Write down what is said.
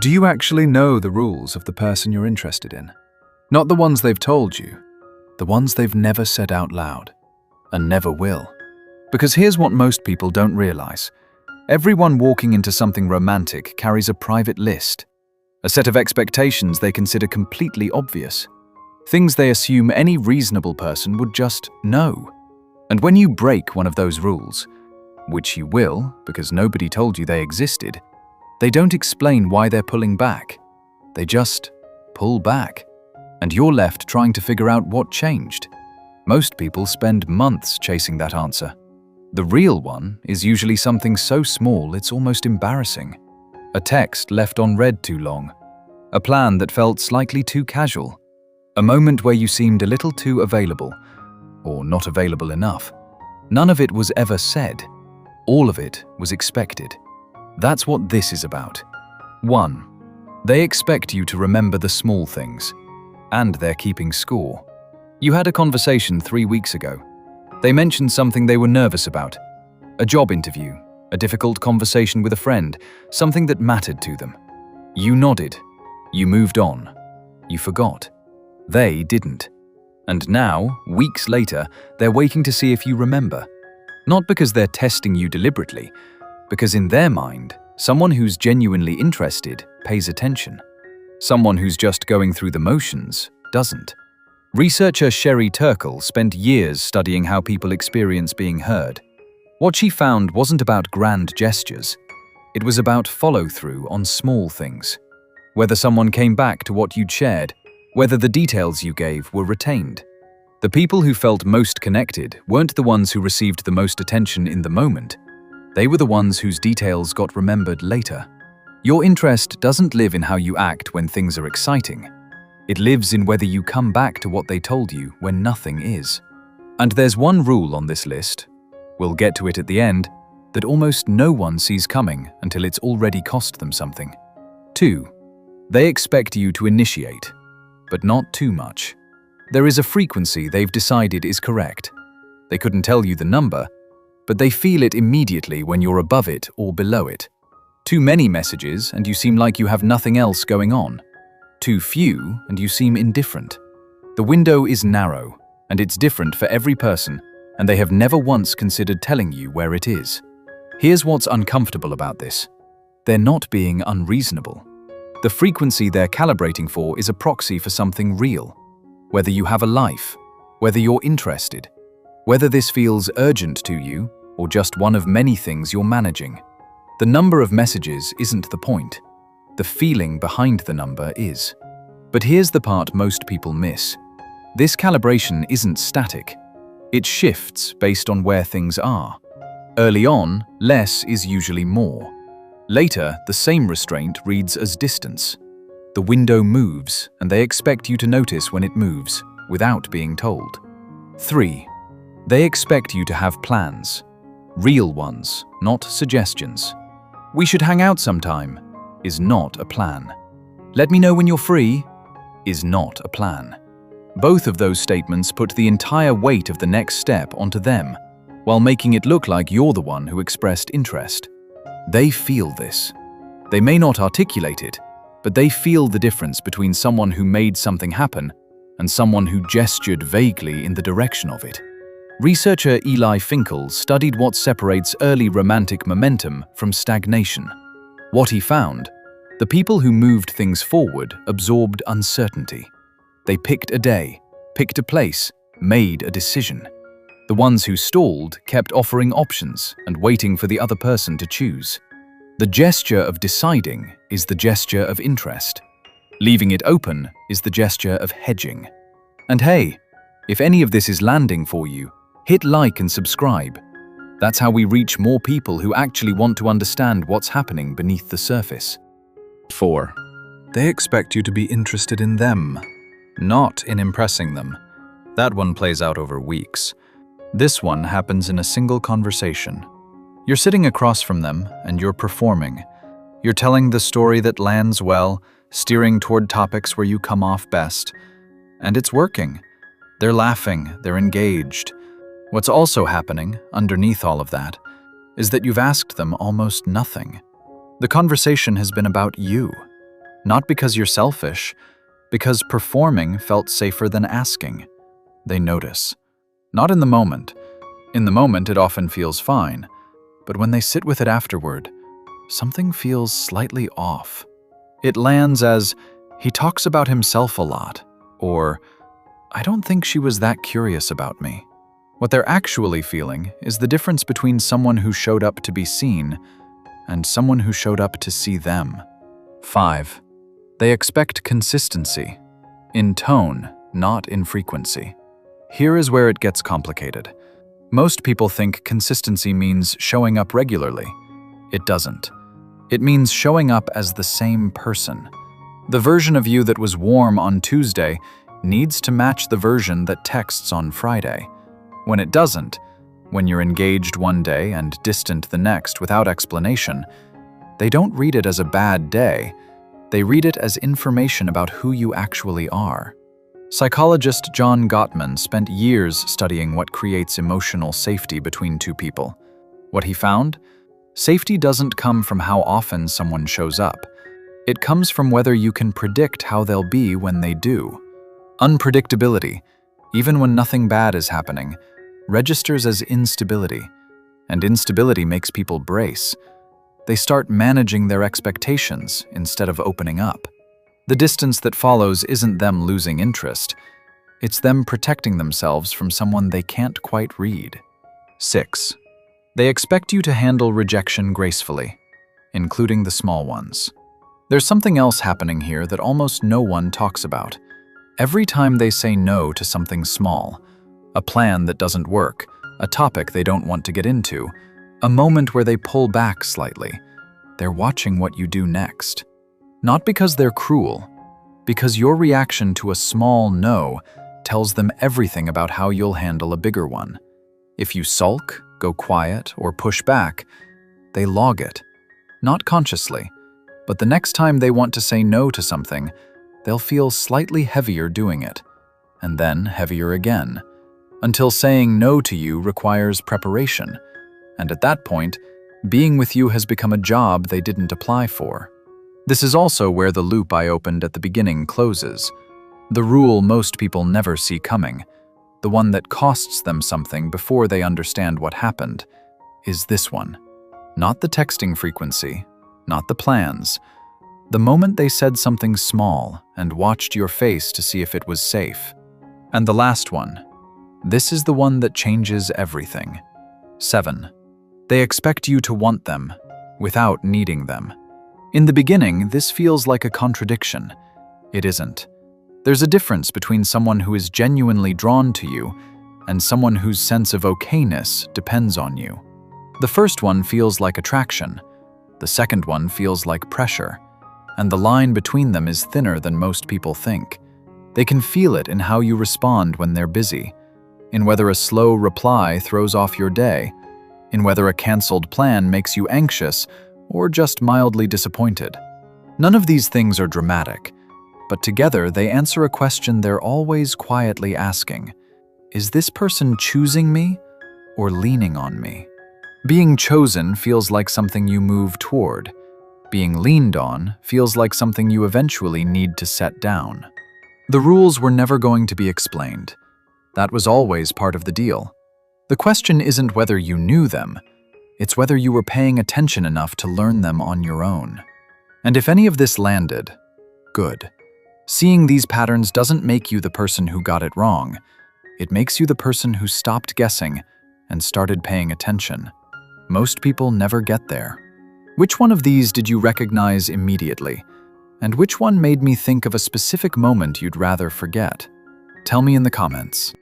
Do you actually know the rules of the person you're interested in? Not the ones they've told you, the ones they've never said out loud, and never will. Because here's what most people don't realize. Everyone walking into something romantic carries a private list, a set of expectations they consider completely obvious, things they assume any reasonable person would just know. And when you break one of those rules, which you will because nobody told you they existed, they don't explain why they're pulling back. They just pull back, and you're left trying to figure out what changed. Most people spend months chasing that answer. The real one is usually something so small it's almost embarrassing. A text left unread too long. A plan that felt slightly too casual. A moment where you seemed a little too available, or not available enough. None of it was ever said. All of it was expected. That's what this is about. 1. They expect you to remember the small things, and they're keeping score. You had a conversation 3 weeks ago. They mentioned something they were nervous about. A job interview, a difficult conversation with a friend, something that mattered to them. You nodded. You moved on. You forgot. They didn't. And now, weeks later, they're waiting to see if you remember. Not because they're testing you deliberately, because in their mind, someone who's genuinely interested pays attention. Someone who's just going through the motions doesn't. Researcher Sherry Turkle spent years studying how people experience being heard. What she found wasn't about grand gestures. It was about follow-through on small things. Whether someone came back to what you'd shared, whether the details you gave were retained. The people who felt most connected weren't the ones who received the most attention in the moment. They were the ones whose details got remembered later. Your interest doesn't live in how you act when things are exciting. It lives in whether you come back to what they told you when nothing is. And there's one rule on this list, we'll get to it at the end, that almost no one sees coming until it's already cost them something. 2. They expect you to initiate, but not too much. There is a frequency they've decided is correct. They couldn't tell you the number, but they feel it immediately when you're above it or below it. Too many messages and you seem like you have nothing else going on. Too few and you seem indifferent. The window is narrow and it's different for every person, and they have never once considered telling you where it is. Here's what's uncomfortable about this. They're not being unreasonable. The frequency they're calibrating for is a proxy for something real. Whether you have a life, whether you're interested, whether this feels urgent to you or just one of many things you're managing. The number of messages isn't the point. The feeling behind the number is. But here's the part most people miss. This calibration isn't static. It shifts based on where things are. Early on, less is usually more. Later, the same restraint reads as distance. The window moves, and they expect you to notice when it moves, without being told. 3. They expect you to have plans. Real ones, not suggestions. We should hang out sometime is not a plan. Let me know when you're free is not a plan. Both of those statements put the entire weight of the next step onto them, while making it look like you're the one who expressed interest. They feel this. They may not articulate it, but they feel the difference between someone who made something happen and someone who gestured vaguely in the direction of it. Researcher Eli Finkel studied what separates early romantic momentum from stagnation. What he found, the people who moved things forward absorbed uncertainty. They picked a day, picked a place, made a decision. The ones who stalled kept offering options and waiting for the other person to choose. The gesture of deciding is the gesture of interest. Leaving it open is the gesture of hedging. And hey, if any of this is landing for you, hit like and subscribe. That's how we reach more people who actually want to understand what's happening beneath the surface. 4. They expect you to be interested in them, not in impressing them. That one plays out over weeks. This one happens in a single conversation. You're sitting across from them and you're performing. You're telling the story that lands well, steering toward topics where you come off best. And it's working. They're laughing, they're engaged. What's also happening, underneath all of that, is that you've asked them almost nothing. The conversation has been about you. Not because you're selfish, because performing felt safer than asking. They notice. Not in the moment. In the moment, it often feels fine. But when they sit with it afterward, something feels slightly off. It lands as, "He talks about himself a lot," or, "I don't think she was that curious about me." What they're actually feeling is the difference between someone who showed up to be seen and someone who showed up to see them. 5. They expect consistency, in tone, not in frequency. Here is where it gets complicated. Most people think consistency means showing up regularly. It doesn't. It means showing up as the same person. The version of you that was warm on Tuesday needs to match the version that texts on Friday. When it doesn't, when you're engaged one day and distant the next without explanation, they don't read it as a bad day. They read it as information about who you actually are. Psychologist John Gottman spent years studying what creates emotional safety between two people. What he found? Safety doesn't come from how often someone shows up. It comes from whether you can predict how they'll be when they do. Unpredictability, even when nothing bad is happening, registers as instability, and instability makes people brace. They start managing their expectations instead of opening up. The distance that follows isn't them losing interest. It's them protecting themselves from someone they can't quite read. 6. They expect you to handle rejection gracefully, including the small ones. There's something else happening here that almost no one talks about. Every time they say no to something small, a plan that doesn't work, a topic they don't want to get into, a moment where they pull back slightly, they're watching what you do next. Not because they're cruel, because your reaction to a small no tells them everything about how you'll handle a bigger one. If you sulk, go quiet, or push back, they log it. Not consciously, but the next time they want to say no to something, they'll feel slightly heavier doing it, and then heavier again, until saying no to you requires preparation, and at that point, being with you has become a job they didn't apply for. This is also where the loop I opened at the beginning closes. The rule most people never see coming, the one that costs them something before they understand what happened, is this one. Not the texting frequency, not the plans. The moment they said something small and watched your face to see if it was safe. And the last one. This is the one that changes everything. 7. They expect you to want them without needing them. In the beginning, this feels like a contradiction. It isn't. There's a difference between someone who is genuinely drawn to you and someone whose sense of okayness depends on you. The first one feels like attraction. The second one feels like pressure. And the line between them is thinner than most people think. They can feel it in how you respond when they're busy, in whether a slow reply throws off your day, in whether a canceled plan makes you anxious or just mildly disappointed. None of these things are dramatic, but together they answer a question they're always quietly asking. Is this person choosing me or leaning on me? Being chosen feels like something you move toward. Being leaned on feels like something you eventually need to set down. The rules were never going to be explained. That was always part of the deal. The question isn't whether you knew them, it's whether you were paying attention enough to learn them on your own. And if any of this landed, good. Seeing these patterns doesn't make you the person who got it wrong. It makes you the person who stopped guessing and started paying attention. Most people never get there. Which one of these did you recognize immediately? And which one made me think of a specific moment you'd rather forget? Tell me in the comments.